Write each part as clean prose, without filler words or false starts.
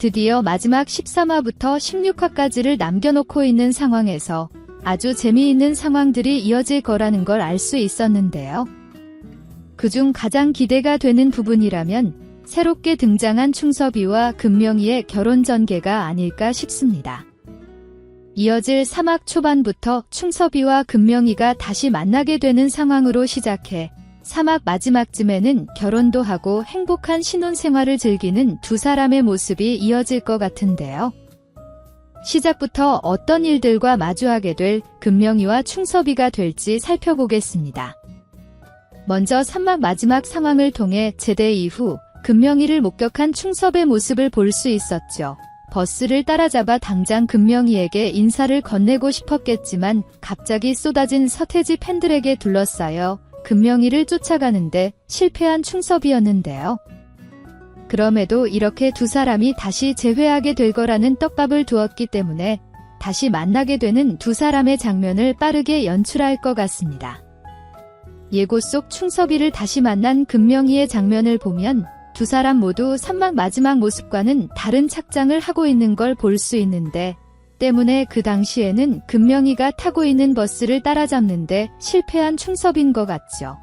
드디어 마지막 13화부터 16화까지를 남겨놓고 있는 상황에서 아주 재미있는 상황들이 이어질 거라는 걸 알 수 있었는데요. 그중 가장 기대가 되는 부분이라면 새롭게 등장한 충섭이와 금명이의 결혼 전개가 아닐까 싶습니다. 이어질 3화 초반부터 충섭이와 금명이가 다시 만나게 되는 상황으로 시작해 3화 마지막쯤에는 결혼도 하고 행복한 신혼생활을 즐기는 두 사람의 모습이 이어질 것 같은데요. 시작부터 어떤 일들과 마주하게 될 금명이와 충섭이가 될지 살펴보겠습니다. 먼저 3화 마지막 상황을 통해 제대 이후 금명이를 목격한 충섭의 모습을 볼 수 있었죠. 버스를 따라잡아 당장 금명이에게 인사를 건네고 싶었겠지만 갑자기 쏟아진 서태지 팬들에게 둘러싸여 금명이를 쫓아가는데 실패한 충섭이었는데요. 그럼에도 이렇게 두 사람이 다시 재회하게 될 거라는 떡밥을 두었기 때문에 다시 만나게 되는 두 사람의 장면을 빠르게 연출할 것 같습니다. 예고 속 충섭이를 다시 만난 금명이의 장면을 보면 두 사람 모두 3막 마지막 모습과는 다른 착장을 하고 있는 걸 볼 수 있는데 때문에 그 당시에는 금명이가 타고 있는 버스를 따라잡는데 실패한 충섭인 것 같죠.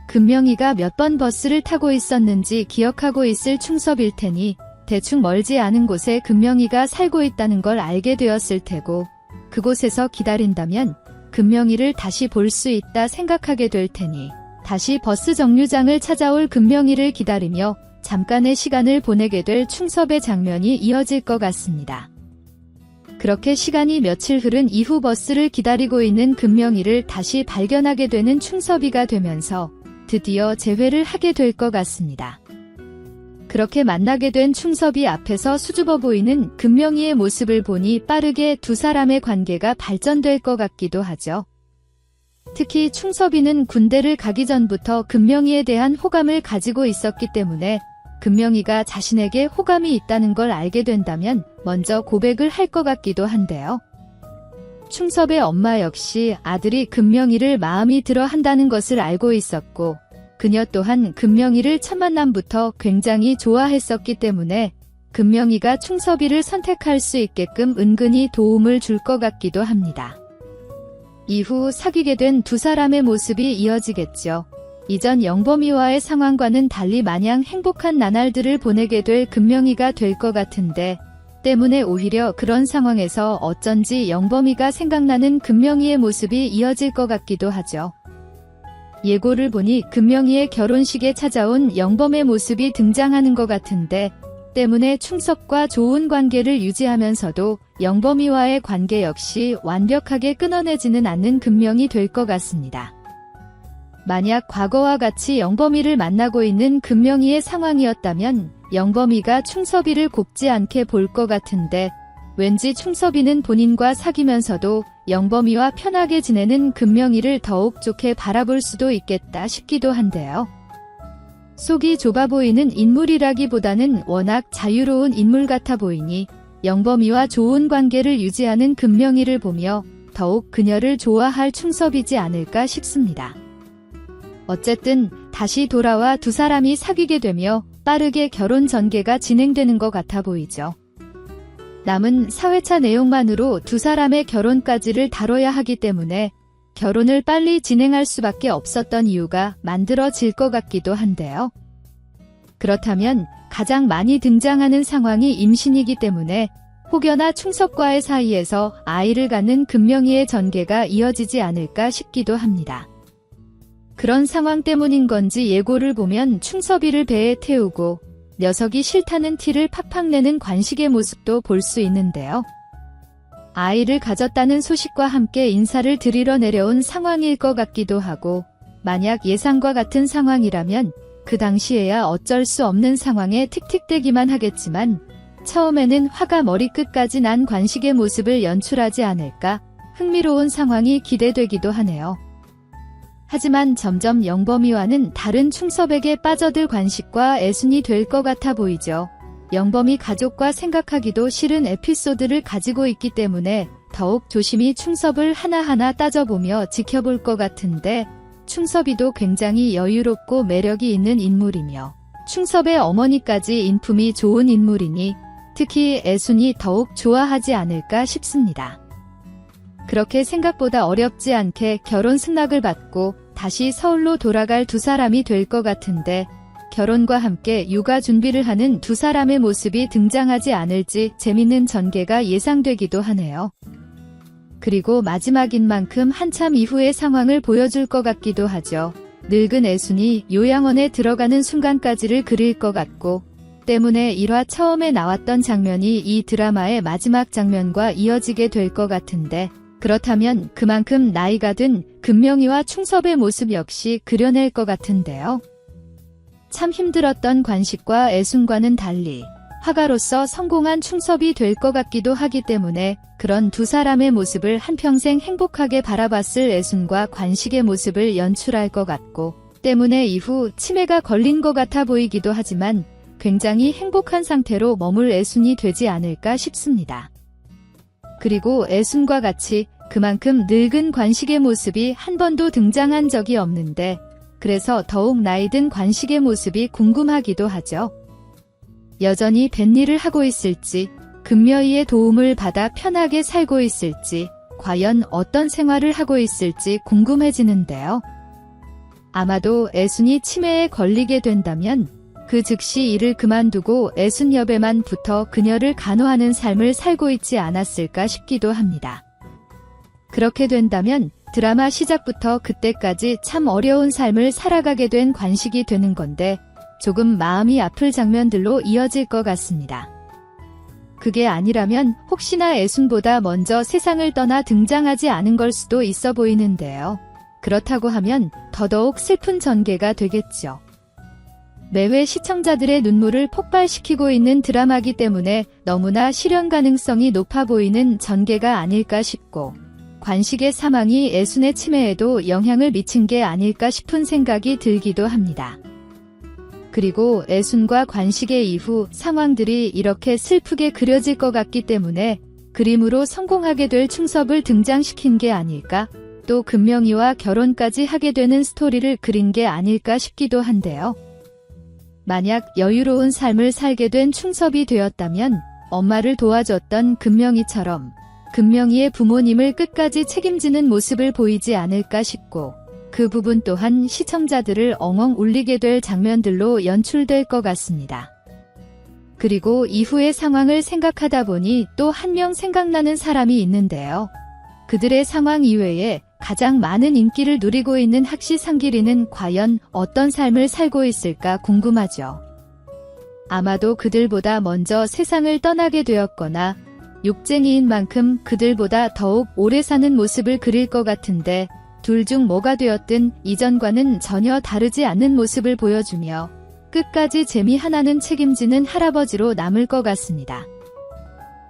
금명이가 몇 번 버스를 타고 있었는지 기억하고 있을 충섭일 테니 대충 멀지 않은 곳에 금명이가 살고 있다는 걸 알게 되었을 테고 그곳에서 기다린다면 금명이를 다시 볼 수 있다 생각하게 될 테니 다시 버스 정류장을 찾아올 금명이를 기다리며 잠깐의 시간을 보내게 될 충섭의 장면이 이어질 것 같습니다. 그렇게 시간이 며칠 흐른 이후 버스를 기다리고 있는 금명이를 다시 발견하게 되는 충섭이가 되면서 드디어 재회를 하게 될 것 같습니다. 그렇게 만나게 된 충섭이 앞에서 수줍어 보이는 금명이의 모습을 보니 빠르게 두 사람의 관계가 발전될 것 같기도 하죠. 특히 충섭이는 군대를 가기 전부터 금명이에 대한 호감을 가지고 있었기 때문에 금명이가 자신에게 호감이 있다는 걸 알게 된다면 먼저 고백을 할 것 같기도 한데요. 충섭의 엄마 역시 아들이 금명이를 마음이 들어 한다는 것을 알고 있었고 그녀 또한 금명이를 첫 만남부터 굉장히 좋아했었기 때문에 금명이가 충섭이를 선택할 수 있게끔 은근히 도움을 줄 것 같기도 합니다. 이후 사귀게 된 두 사람의 모습이 이어지겠죠. 이전 영범이와의 상황과는 달리 마냥 행복한 나날들을 보내게 될 금명이가 될 것 같은데 때문에 오히려 그런 상황에서 어쩐지 영범이가 생각나는 금명이의 모습이 이어질 것 같기도 하죠. 예고를 보니 금명이의 결혼식에 찾아온 영범의 모습이 등장하는 것 같은데 때문에 충섭과 좋은 관계를 유지하면서도 영범이와의 관계 역시 완벽하게 끊어내지는 않는 금명이 될 것 같습니다. 만약 과거와 같이 영범이를 만나고 있는 금명이의 상황이었다면 영범이가 충섭이를 곱지 않게 볼 것 같은데 왠지 충섭이는 본인과 사귀면서도 영범이와 편하게 지내는 금명이를 더욱 좋게 바라볼 수도 있겠다 싶기도 한데요. 속이 좁아 보이는 인물이라기보다는 워낙 자유로운 인물 같아 보이니 영범이와 좋은 관계를 유지하는 금명이를 보며 더욱 그녀를 좋아할 충섭이지 않을까 싶습니다. 어쨌든 다시 돌아와 두 사람이 사귀게 되며 빠르게 결혼 전개가 진행되는 것 같아 보이죠. 남은 4회차 내용만으로 두 사람의 결혼까지를 다뤄야 하기 때문에 결혼을 빨리 진행할 수밖에 없었던 이유가 만들어질 것 같기도 한데요. 그렇다면 가장 많이 등장하는 상황이 임신이기 때문에 혹여나 충섭과의 사이에서 아이를 갖는 금명이의 전개가 이어지지 않을까 싶기도 합니다. 그런 상황 때문인 건지 예고를 보면 충섭이를 배에 태우고 녀석이 싫다는 티를 팍팍 내는 관식의 모습도 볼 수 있는데요. 아이를 가졌다는 소식과 함께 인사를 드리러 내려온 상황일 것 같기도 하고 만약 예상과 같은 상황이라면 그 당시에야 어쩔 수 없는 상황에 틱틱대기만 하겠지만 처음에는 화가 머리끝까지 난 관식의 모습을 연출하지 않을까 흥미로운 상황이 기대되기도 하네요. 하지만 점점 영범이와는 다른 충섭에게 빠져들 관식과 애순이 될 것 같아 보이죠. 영범이 가족과 생각하기도 싫은 에피소드를 가지고 있기 때문에 더욱 조심히 충섭을 하나하나 따져보며 지켜볼 것 같은데 충섭이도 굉장히 여유롭고 매력이 있는 인물이며 충섭의 어머니까지 인품이 좋은 인물이니 특히 애순이 더욱 좋아하지 않을까 싶습니다. 그렇게 생각보다 어렵지 않게 결혼 승낙을 받고 다시 서울로 돌아갈 두 사람이 될 것 같은데 결혼과 함께 육아 준비를 하는 두 사람의 모습이 등장하지 않을지 재밌는 전개가 예상되기도 하네요. 그리고 마지막인 만큼 한참 이후의 상황을 보여줄 것 같기도 하죠. 늙은 애순이 요양원에 들어가는 순간까지를 그릴 것 같고 때문에 1화 처음에 나왔던 장면이 이 드라마의 마지막 장면과 이어지게 될 것 같은데 그렇다면 그만큼 나이가 든 금명이와 충섭의 모습 역시 그려낼 것 같은데요. 참 힘들었던 관식과 애순과는 달리 화가로서 성공한 충섭이 될 것 같기도 하기 때문에 그런 두 사람의 모습을 한평생 행복하게 바라봤을 애순과 관식의 모습을 연출할 것 같고 때문에 이후 치매가 걸린 것 같아 보이기도 하지만 굉장히 행복한 상태로 머물 애순이 되지 않을까 싶습니다. 그리고 애순과 같이 그만큼 늙은 관식의 모습이 한 번도 등장한 적이 없는데 그래서 더욱 나이든 관식의 모습이 궁금하기도 하죠. 여전히 뱃일을 하고 있을지, 금며이의 도움을 받아 편하게 살고 있을지, 과연 어떤 생활을 하고 있을지 궁금해지는데요. 아마도 애순이 치매에 걸리게 된다면 그 즉시 일을 그만두고 애순 옆에만 붙어 그녀를 간호하는 삶을 살고 있지 않았을까 싶기도 합니다. 그렇게 된다면 드라마 시작부터 그때까지 참 어려운 삶을 살아가게 된 관식이 되는 건데 조금 마음이 아플 장면들로 이어질 것 같습니다. 그게 아니라면 혹시나 애순보다 먼저 세상을 떠나 등장하지 않은 걸 수도 있어 보이는데요. 그렇다고 하면 더더욱 슬픈 전개가 되겠죠. 매회 시청자들의 눈물을 폭발시키고 있는 드라마기 때문에 너무나 실현 가능성이 높아 보이는 전개가 아닐까 싶고 관식의 사망이 애순의 치매에도 영향을 미친 게 아닐까 싶은 생각이 들기도 합니다. 그리고 애순과 관식의 이후 상황들이 이렇게 슬프게 그려질 것 같기 때문에 그림으로 성공하게 될 충섭을 등장시킨 게 아닐까, 또 금명이와 결혼까지 하게 되는 스토리를 그린 게 아닐까 싶기도 한데요. 만약 여유로운 삶을 살게 된 충섭이 되었다면 엄마를 도와줬던 금명이처럼 금명이의 부모님을 끝까지 책임지는 모습을 보이지 않을까 싶고 그 부분 또한 시청자들을 엉엉 울리게 될 장면들로 연출될 것 같습니다. 그리고 이후의 상황을 생각하다 보니 또 한 명 생각나는 사람이 있는데요. 그들의 상황 이외에 가장 많은 인기를 누리고 있는 학시 상길이는 과연 어떤 삶을 살고 있을까 궁금하죠. 아마도 그들보다 먼저 세상을 떠나게 되었거나 욕쟁이인 만큼 그들보다 더욱 오래 사는 모습을 그릴 것 같은데 둘 중 뭐가 되었든 이전과는 전혀 다르지 않는 모습을 보여주며 끝까지 재미 하나는 책임지는 할아버지로 남을 것 같습니다.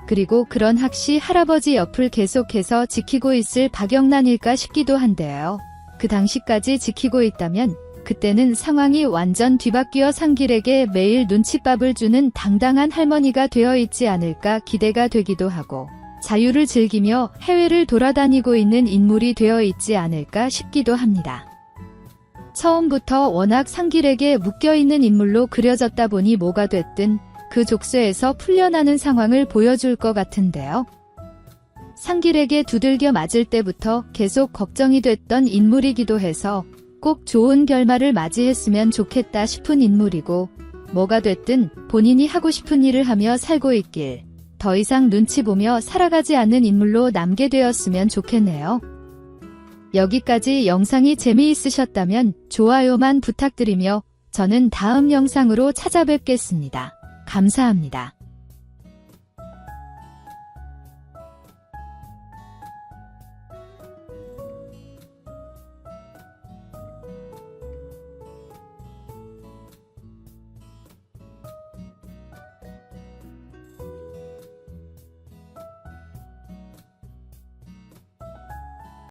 그리고 그런 학시 할아버지 옆을 계속해서 지키고 있을 박영란일까 싶기도 한데요. 그 당시까지 지키고 있다면 그때는 상황이 완전 뒤바뀌어 상길에게 매일 눈칫밥을 주는 당당한 할머니가 되어 있지 않을까 기대가 되기도 하고 자유를 즐기며 해외를 돌아다니고 있는 인물이 되어 있지 않을까 싶기도 합니다. 처음부터 워낙 상길에게 묶여있는 인물로 그려졌다 보니 뭐가 됐든 그 족쇄에서 풀려나는 상황을 보여줄 것 같은데요. 상길에게 두들겨 맞을 때부터 계속 걱정이 됐던 인물이기도 해서 꼭 좋은 결말을 맞이했으면 좋겠다 싶은 인물이고 뭐가 됐든 본인이 하고 싶은 일을 하며 살고 있길 더 이상 눈치 보며 살아가지 않는 인물로 남게 되었으면 좋겠네요. 여기까지 영상이 재미있으셨다면 좋아요만 부탁드리며 저는 다음 영상으로 찾아뵙겠습니다. 감사합니다.